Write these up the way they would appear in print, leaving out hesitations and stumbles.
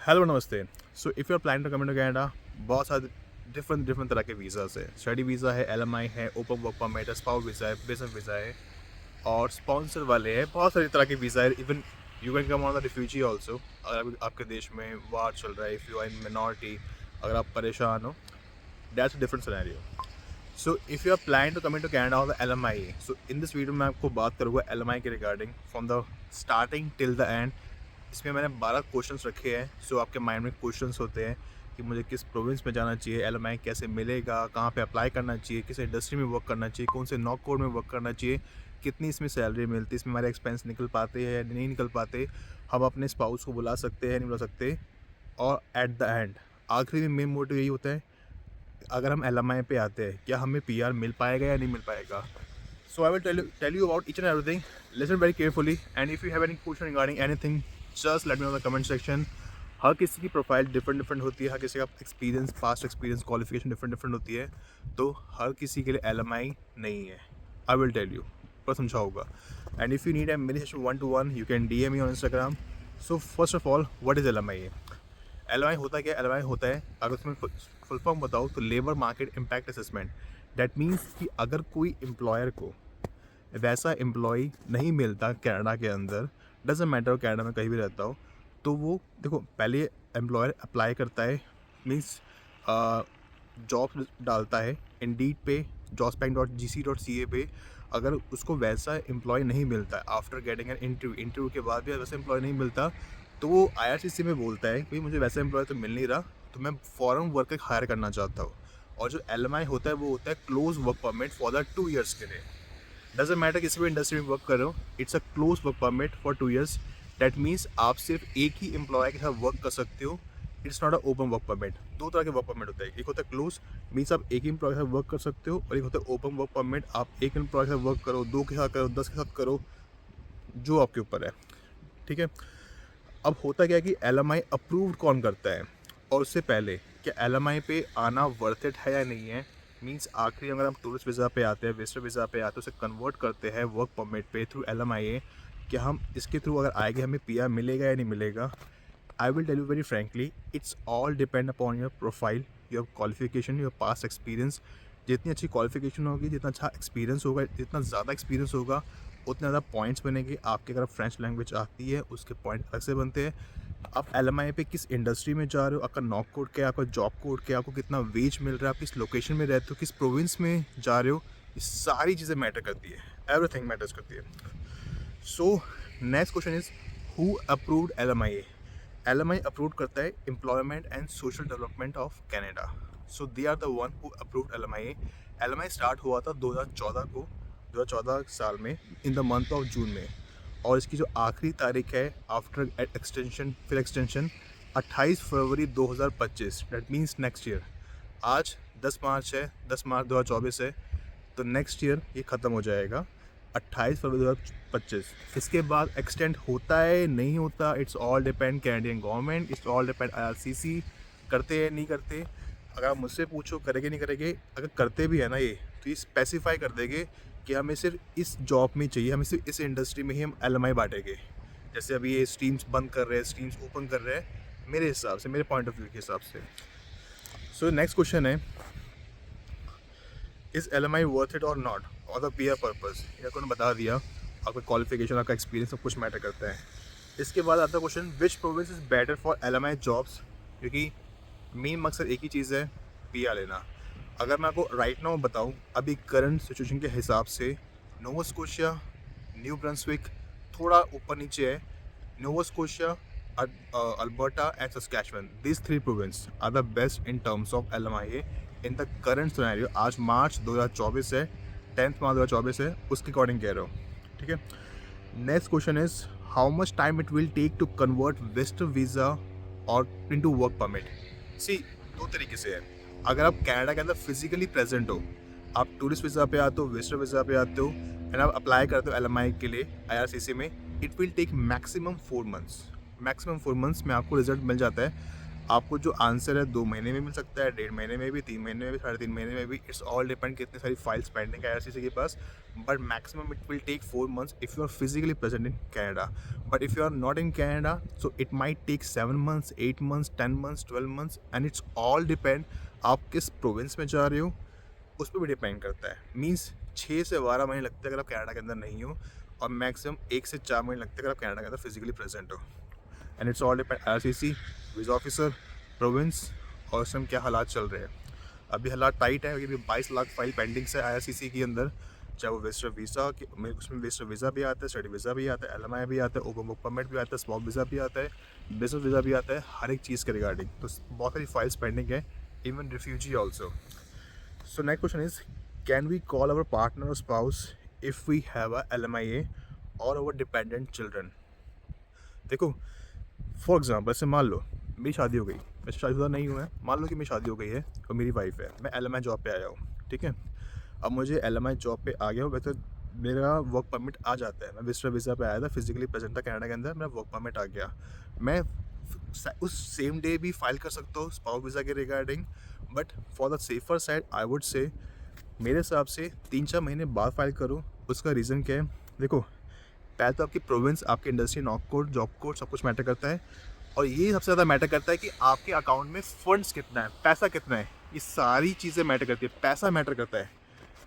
Hello नमस्ते। So if you are planning to come to Canada, बहुत सारे different different तरह के वीज़ाज़ है। स्टडी वीज़ा है, LMI है, ओपन वर्क परमिट है, स्पाउस वीज़ा है, बिजनेस वीज़ा है और स्पॉन्सर वाले हैं। बहुत सारी तरह के वीज़ा है। Even you can come on the refugee also. अगर आपके देश में वार चल रहा है, if you are in minority, अगर आप परेशान हो, that's a different scenario. So if you are plan to come in to Canada on the LMI, so in this video में आपको बात करूँगा LMI के regarding from the starting till the end. इसमें मैंने 12 क्वेश्चंस रखे हैं। सो आपके माइंड में क्वेश्चंस होते हैं कि मुझे किस प्रोविंस में जाना चाहिए, LMI कैसे मिलेगा, कहाँ पे अप्लाई करना चाहिए, किस इंडस्ट्री में वर्क करना चाहिए, कौन से नॉक कोड में वर्क करना चाहिए, कितनी इसमें सैलरी मिलती है, इसमें हमारे एक्सपेंस निकल पाते हैं या नहीं निकल पाते, हम अपने स्पाउस को बुला सकते हैं नहीं बुला सकते। और एट द एंड आखिरी में मेन मोटिव यही होता है, अगर हम LMI पे आते हैं क्या हमें PR मिल पाएगा या नहीं मिल पाएगा। So I will tell you about each and everything. Listen very carefully, and if you have any question regarding anything, just let me know in the comment section. हर किसी की प्रोफाइल डिफरेंट डिफरेंट होती है, हर किसी का experience, past experience, qualification different different होती है, तो हर किसी के लिए LMI नहीं है। आई विल टेल यू, पर समझाऊंगा। And if you need a मेरी session 1-to-1, you can DM me on Instagram. So first of all, what is LMI? LMI होता क्या? LMI होता है, अगर उसमें फुल फॉर्म बताओ तो labour market impact assessment. That means कि अगर कोई एम्प्लॉयर को वैसा एम्प्लॉय नहीं मिलता कनाडा के अंदर, डजेंट मैटर कनाडा में कहीं भी रहता हो, तो वो देखो पहले एम्प्लॉयर अप्लाई करता है, मीन्स जॉब डालता है इंडीड पे, jobsbank.gc.ca पे। अगर उसको वैसा एम्प्लॉय नहीं मिलता आफ्टर गेटिंग एन इंटरव्यू के बाद भी वैसा एम्प्लॉय नहीं मिलता, तो वो IRCC में बोलता है कि मुझे वैसा एम्प्लॉय तो मिल नहीं रहा, तो मैं फॉरेन वर्कर हायर करना चाहता हूँ। और जो LMI होता है वो होता है close work permit for the 2 years के लिए। डजेंट मैटर किसी भी इंडस्ट्री में वर्क कर रहे हो, it's a close work permit for 2 years. That means आप सिर्फ एक ही एम्प्लॉय के साथ वर्क कर सकते हो। It's not a open work permit. दो तरह के वर्क परमिट होते हैं, एक होता है क्लोज, मीन्स आप एक ही एम्प्लॉय के साथ वर्क कर सकते हो, और एक होता है ओपन वर्क परमिट, आप एक एम्प्लॉय के साथ वर्क करो, 2 के साथ करो, 10 के साथ करो, जो आपके ऊपर है। ठीक है। अब होता क्या है कि LMI अप्रूव्ड कौन करता है, और उससे पहले क्या LMI पे आना वर्थ इट है या नहीं है। मीन्स आखिरी अगर हम टूरिस्ट वीज़ा पे आते हैं, विजिटर वीज़ा पे आते हैं, उसे कन्वर्ट करते हैं वर्क परमिट पे थ्रू LMI, क्या हम इसके थ्रू अगर आएंगे हमें PR मिलेगा या नहीं मिलेगा। I will tell you very frankly, it's all depend upon your profile, your qualification, your past experience. जितनी अच्छी क्वालिफिकेशन होगी, जितना अच्छा एक्सपीरियंस होगा, जितना ज़्यादा एक्सपीरियंस होगा, उतने ज़्यादा पॉइंट्स बनेंगे। आपके अगर फ्रेंच लैंग्वेज आती है उसके पॉइंट अलग से बनते हैं। आप LMI पे किस इंडस्ट्री में जा रहे हो, आपका नॉक कोड क्या है, आपका जॉब कोड क्या है, आपको कितना वेज मिल रहा है, आप किस लोकेशन में रहते हो, किस प्रोविंस में जा रहे हो, ये सारी चीज़ें मैटर करती है। एवरीथिंग मैटर्स करती है। So next question is, who approved LMI? LMI approve करता है employment and social development of Canada. So they are the one who approved LMI। LMI start हुआ था 2014 को, 2014 साल में, in the month of June में। और इसकी जो आखिरी तारीख है आफ्टर एक्सटेंशन, फिर एक्सटेंशन 28 फरवरी 2025, दैट मीन्स नेक्स्ट ईयर। आज 10 मार्च है, 10 मार्च 2024 है, तो नेक्स्ट ईयर ये ख़त्म हो जाएगा 28 फरवरी 2025। इसके बाद एक्सटेंड होता है नहीं होता, it's all depend Canadian government, it's all depend IRCC करते हैं नहीं करते। अगर आप मुझसे पूछो करेंगे नहीं करेंगे, अगर करते भी है ना ये, तो ये स्पेसिफाई कर देंगे कि हमें सिर्फ इस जॉब में चाहिए, हमें सिर्फ इस इंडस्ट्री में ही हम LMI बांटेंगे। जैसे अभी ये स्ट्रीम्स बंद कर रहे हैं, स्ट्रीम्स ओपन कर रहे हैं, मेरे हिसाब से, मेरे पॉइंट ऑफ व्यू के हिसाब से। सो नेक्स्ट क्वेश्चन है, इज़ LMI वर्थ इट और नॉट, और द PR पर्पज़। ये आपको बता दिया, आपका क्वालिफिकेशन, आपका एक्सपीरियंस सब कुछ मैटर करता है। इसके बाद आता question, which province is better for LMI jobs, क्योंकि मेन मकसद एक ही चीज़ है, PR लेना। अगर मैं आपको राइट नाउ बताऊं, अभी करंट सिचुएशन के हिसाब से नोवा स्कोशिया, न्यू ब्रंसविक, थोड़ा ऊपर नीचे है, Nova Scotia, Alberta and Saskatchewan, this 3 province are the best in terms of LMI in the current scenario. आज मार्च 2024 है, 10 मार्च 2024 है, उसके अकॉर्डिंग कह रहा हूँ। ठीक है। Next question is, how much time it will take to convert visitor visa और इनटू वर्क परमिट। सी, दो तरीके से है। अगर आप कनाडा के अंदर फिजिकली प्रेजेंट हो, आप टूरिस्ट वीज़ा पे आते हो, विजिटर वीज़ा पे आते हो, एंड आप अप्लाई करते हो LMI के लिए IRCC में, it will take maximum 4 months. Maximum 4 months में आपको रिजल्ट मिल जाता है। आपको जो आंसर है 2 महीने में मिल सकता है, 1.5 महीने में भी, 3 महीने में भी, साढ़े 3 महीने में भी। इट्स ऑल डिपेंड कितनी सारी फाइल्स पेंडिंग है आईआरसीसी के पास। But maximum it will take 4 months if you are physically present in Canada. But if you are not in Canada so it might take 7 months, 8 months, 10 months, 12 months, and it's all depend आप किस province में जा रहे हो, उस पर भी depend करता है। मीन्स 6 से 12 महीने लगते हैं अगर आप कनाडा के अंदर नहीं हो, और मैक्सिमम 1 से 4 महीने लगते हैं अगर आप कनाडा के अंदर फिजिकली प्रेजेंट हो। And it's all depend IRCC, visa officer, province, और उस टाइम क्या हालात चल रहे हैं। अभी हालात टाइट है क्योंकि 22 लाख फाइल पेंडिंग से आईआरसीसी के अंदर, चाहे वो वेस्टर वीज़ा में, उसमें वेस्टर वीज़ा भी आता है, स्टडी वीज़ा भी आता है, एलएमआई भी आता है, ओपन वर्क परमिट भी आता है, स्मॉल वीज़ा भी आता है, बिजनेस वीज़ा भी आता है, हर एक चीज़ के रिगार्डिंग। तो बहुत सारी फाइल्स पेंडिंग है, even refugee also. So next question is, can we call our partner or spouse if we have a LMIA or our dependent children? देखो, फॉर एग्जाम्पल ऐसे मान लो मेरी शादी हो गई, मैं शादीशुदा नहीं हूँ, मान लो कि मेरी शादी हो गई है और मेरी वाइफ है, मैं एलएमआई जॉब पे आया हूँ, ठीक है। अब मुझे एलएमआई जॉब पे आ गया हूँ, वैसे मेरा वर्क परमिट आ जाता है, मैं विजिटर वीज़ा पे आया था, फिजिकली प्रेजेंट था कनाडा के अंदर, मेरा वर्क परमिट आ गया। मैं उस सेम डे भी फाइल कर सकता हूँ स्पाउस वीज़ा के regarding. But for the safer side I would say मेरे हिसाब से 3-4 महीने बाद फाइल करो। उसका रीज़न क्या है, देखो, पहले तो आपकी प्रोविंस, आपकी industry, NOC code, job code, सब कुछ मैटर करता है। और ये सबसे ज़्यादा मैटर करता है कि आपके अकाउंट में फंड्स कितना है, पैसा कितना है, ये सारी चीज़ें मैटर करती है। पैसा मैटर करता है,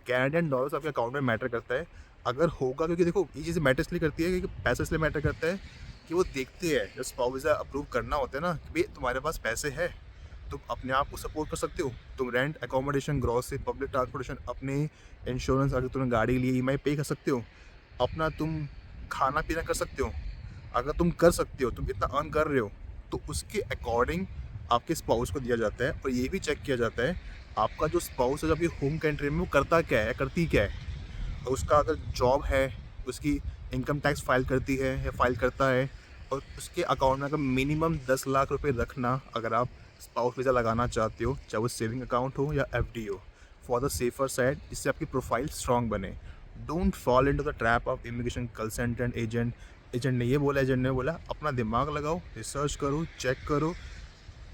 कैनेडियन डॉलर्स आपके अकाउंट में मैटर करता है अगर होगा, क्योंकि देखो ये चीज़ें मैटर इसलिए करती है क्योंकि पैसा इसलिए मैटर करता है कि वो देखते हैं जब स्पाउस वीज़ा अप्रूव करना होता है ना, कि भाई तुम्हारे पास पैसे है, तुम अपने आप को सपोर्ट कर सकते हो, तुम rent, accommodation, grocery, public transportation, अपने इंश्योरेंस, अगर तुमने गाड़ी के लिए ईएमआई पे कर सकते हो, अपना तुम खाना पीना कर सकते हो। अगर तुम कर सकते हो, तुम इतना अर्न कर रहे हो, तो उसके अकॉर्डिंग आपके स्पाउस को दिया जाता है। और ये भी चेक किया जाता है आपका जो स्पाउस है जो आपकी होम कंट्री में वो करता क्या है, करती क्या है। और उसका अगर जॉब है, उसकी इनकम टैक्स फाइल करती है या फाइल करता है, और उसके अकाउंट में अगर मिनिमम 10 लाख रुपए रखना, अगर आप स्पाउस वीज़ा लगाना चाहते हो, चाहे वो सेविंग अकाउंट हो या एफडी हो, फॉर द सेफर साइड, इससे आपकी प्रोफाइल स्ट्रॉन्ग बने। Don't fall into the trap of immigration consultant agent. Agent ने ये बोला, एजेंट ने बोला, अपना दिमाग लगाओ, रिसर्च करो, चेक करो।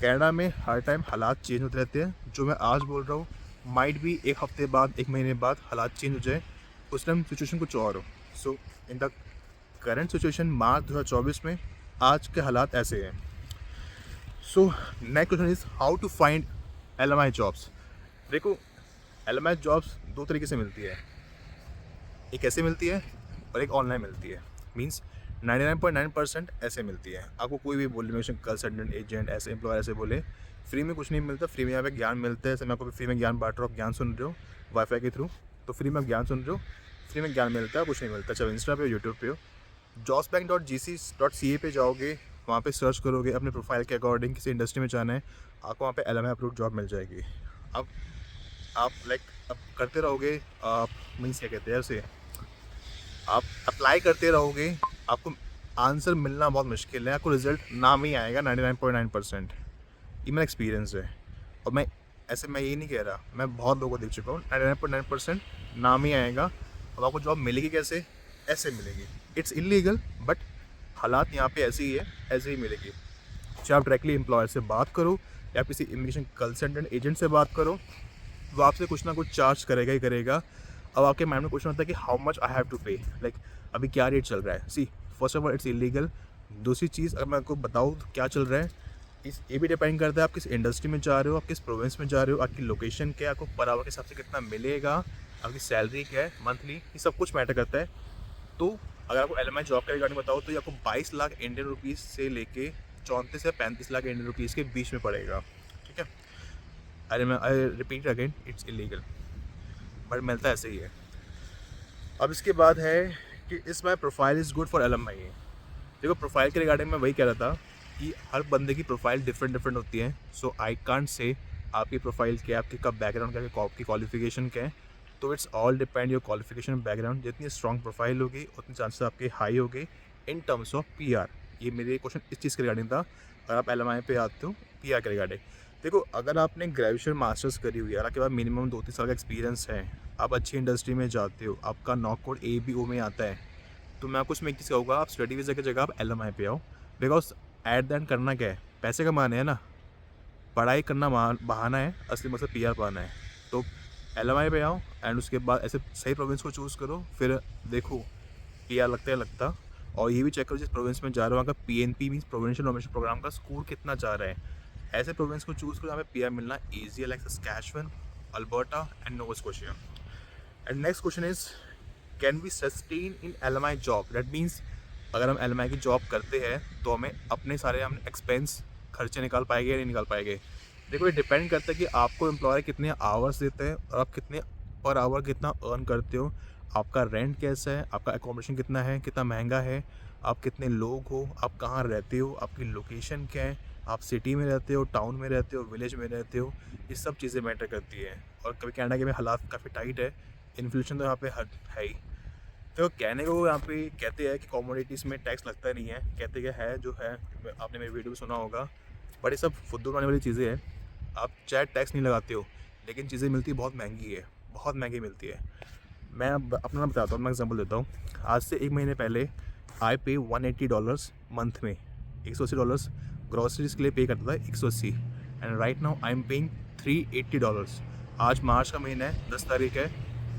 कनाडा में हर टाइम हालात चेंज होते रहते हैं। जो मैं आज बोल रहा हूँ माइट भी एक हफ्ते बाद, एक महीने बाद हालात चेंज हो जाए, उस टाइम सिचुएशन कुछ और हो। So in the current situation मार्च 2024 में आज के हालात ऐसे हैं। So next question is how to find LMI jobs. देखो, एलएमआई जॉब्स दो तरीके से मिलती है, एक ऐसे मिलती है और एक ऑनलाइन मिलती है। मीन्स 99.9% ऐसे मिलती है। आपको कोई भी बोले, कंसल्टेंट, एजेंट, ऐसे एम्प्लॉयर ऐसे बोले, फ्री में कुछ नहीं मिलता। फ्री में यहाँ पे ज्ञान मिलता है। जैसे मैं आपको फ्री में ज्ञान बांट रहा हूँ, आप ज्ञान सुन रहे हो वाईफाई के थ्रू, तो फ्री में आप ज्ञान सुन रहे हो, फ्री में ज्ञान मिलता है, कुछ नहीं मिलता। चाहे इंस्टा पे हो, यूट्यूब पे हो, jobsbank.gc.ca पे जाओगे, वहाँ पे सर्च करोगे, अपने प्रोफाइल के अकॉर्डिंग किसी इंडस्ट्री में जाना है, आपको वहाँ पे एलएमआई अप्रूव जॉब मिल जाएगी। अब आप अब करते रहोगे, आप मीन्स क्या कहते हैं उसे, आप अप्लाई करते रहोगे, आपको आंसर मिलना बहुत मुश्किल है, आपको रिजल्ट नाम ही आएगा 99.9%। ये मेरा एक्सपीरियंस है। और मैं ये नहीं कह रहा, मैं बहुत लोगों को देख चुका हूँ, 99.9% नाम ही आएगा। अब आपको जॉब मिलेगी कैसे, ऐसे मिलेगी। इट्स इलीगल, बट हालात यहाँ पे ऐसे ही है, ऐसे ही मिलेगी। चाहे आप डायरेक्टली एम्प्लॉयर से बात करो या किसी इमिग्रेशन कंसल्टेंट एजेंट से बात करो, वो आपसे कुछ ना कुछ चार्ज करेगा ही करेगा। अब आपके माइंड में क्वेश्चन होता है कि how much I have to pay, like अभी क्या रेट चल रहा है। See, first of all it's illegal. दूसरी चीज़, अगर मैं आपको बताऊँ तो क्या चल रहा है, ये भी डिपेंड करता है आप किस इंडस्ट्री में जा रहे हो, आप किस प्रोविंस में जा रहे हो, आपकी लोकेशन क्या है, आपको पर आवर के हिसाब से कितना मिलेगा, आपकी सैलरी क्या है मंथली, ये सब कुछ मैटर करता है। तो अगर आपको एलएमआई जॉब के रिगार्डिंग बताओ तो ये आपको 22 लाख इंडियन रुपीज़ से लेके 34 से 35 लाख इंडियन रुपीज़ के बीच में पड़ेगा, ठीक है। I repeat again, it's illegal, but मिलता ऐसे ही है। अब इसके बाद है कि इस my profile is good for LMI. देखो, प्रोफाइल के रिगार्डिंग में वही कह रहा था कि हर बंदे की प्रोफाइल डिफरेंट डिफरेंट होती है। सो आई कांट से आपकी प्रोफाइल क्या है, आपका बैकग्राउंड क्या है, आपकी क्वालिफिकेशन क्या है। तो it's all depend your qualification background. जितनी स्ट्रॉन्ग प्रोफाइल होगी उतने चांसेस आपके हाई होंगे इन टर्म्स ऑफ पीआर। ये मेरे क्वेश्चन इस चीज़ के रिगार्डिंग था। अगर आप एलएमआई पे आते हो पीआर के रिगार्डिंग, देखो, अगर आपने ग्रेजुएशन मास्टर्स करी हुई है, आपके पास मिनिमम 2-3 साल का एक्सपीरियंस है, आप अच्छी इंडस्ट्री में जाते हो, आपका नॉक कोड ABO में आता है, तो मैं आपको उसमें एक चीज़ कहूँगा, आप स्टडी वीज़ा की जगह आप एलएमआई पे आओ। बिकॉज एट द एंड करना क्या है, पैसे कमाने हैं ना। पढ़ाई करना बहाना है, असली मकसद पीआर पाना है। तो एलएमआई पे आओ एंड उसके बाद ऐसे सही प्रोविंस को चूज़ करो, फिर देखो पीआर लगता है लगता। और ये भी चेक करो जिस प्रोविंस में जा रहे हो वहाँ का PNP means provincial nomination program का स्कोर कितना जा रहा है। ऐसे प्रोविंस को चूज़ करो जहाँ पे पीआर मिलना ईजी है, like Saskatchewan, Alberta and Nova Scotia. And next question is can we sustain in LMI job. That means अगर हम एलएमआई की जॉब करते हैं तो हमें अपने सारे हम एक्सपेंस खर्चे निकाल पाएंगे या नहीं निकाल पाएंगे। देखो ये डिपेंड करता है कि आपको एम्प्लॉयर कितने आवर्स देते हैं और आप कितने पर आवर कितना अर्न करते हो, आपका रेंट कैसा है, आपका एकोमोडेशन कितना है, कितना महंगा है, आप कितने लोग हो, आप कहाँ रहते हो, आपकी लोकेशन क्या है, आप सिटी में रहते हो, टाउन में रहते हो, विलेज में रहते हो, ये सब चीज़ें मैटर करती है। और कभी कनाडा के में हालात काफ़ी टाइट है, इन्फ्लेशन तो यहाँ पे है ही। तो कहने को यहाँ पे कहते हैं कि कमोडिटीज़ में टैक्स लगता नहीं है, कहते कि है जो है, आपने मेरी वीडियो में सुना होगा, बट ये सब फुद्दू बनाने वाली चीज़ें हैं। आप चाहे टैक्स नहीं लगाते हो लेकिन चीज़ें मिलती बहुत महंगी है, बहुत महंगी मिलती है। मैं अब अपना बताता हूँ, मैं एग्जांपल देता हूँ। आज से 1 महीने पहले आई पे $180 मंथ में, $180 ग्रॉसरीज के लिए पे करता था, 180, and right now I am paying $380। आज मार्च का महीना है, 10 तारीख है,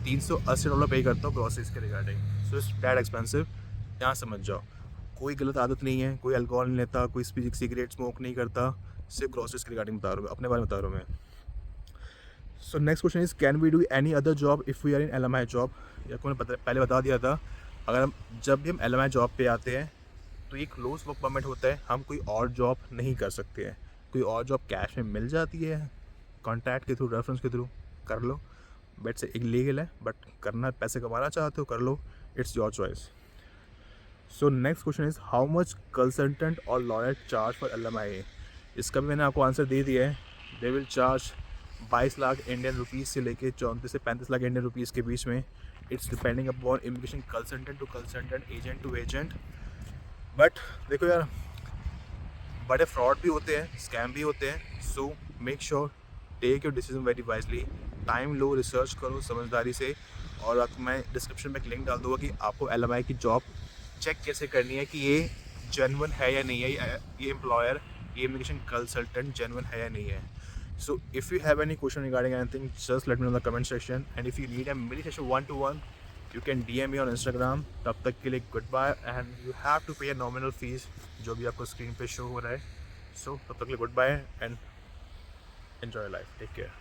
$380 पे करता हूँ ग्रॉसरीज के regarding. So it's that expensive, यहाँ समझ जाओ। कोई गलत आदत नहीं है, कोई अल्कोहल नहीं लेता, कोई सिगरेट स्मोक नहीं करता, सिर्फ ग्रॉसरीज के रिगार्डिंग बता रहा हूँ, अपने बारे में बता रहा हूँ मैं। So next question is can we do any other job if we are in LMI job. या को मैंने पहले बता दिया था, अगर हम जब भी हम एलएमआई जॉब पे आते हैं तो ये क्लोज वर्क परमिट होता है, हम कोई और जॉब नहीं कर सकते हैं। कोई और जॉब कैश में मिल जाती है कॉन्टैक्ट के थ्रू, रेफरेंस के थ्रू, कर लो, बट से इलीगल है, बट करना, पैसे कमाना चाहते हो कर लो, it's your choice. So next question is how much consultant और लॉयर चार्ज फॉर एलएमआई। इसका भी मैंने आपको आंसर दे दिया है। They will charge 22 lakh Indian rupees से लेके 34 से 35 लाख इंडियन रुपीज़ के बीच में। It's depending upon immigration consultant to consultant, agent to agent. But देखो यार, बड़े फ्रॉड भी होते हैं, स्कैम भी होते हैं। So make sure take your decision very wisely, time लो, रिसर्च करो समझदारी से। और आपको मैं डिस्क्रिप्शन में एक लिंक डाल दूँगा कि आपको एलएमआई की जॉब चेक कैसे करनी है कि ये जेन्युइन है या नहीं है, ये एम्प्लॉयर, ये इमिग्रेशन कंसल्टेंट जेन्युइन है या नहीं है। So if you have any question regarding anything, just let me know in the comment section. And if you need a mini session 1-to-1, you can DM me on Instagram. तब तक के लिए goodbye, and you have to pay a nominal fees जो भी आपको screen पे show हो रहा है। So तब तक के लिए goodbye and enjoy your life. Take care.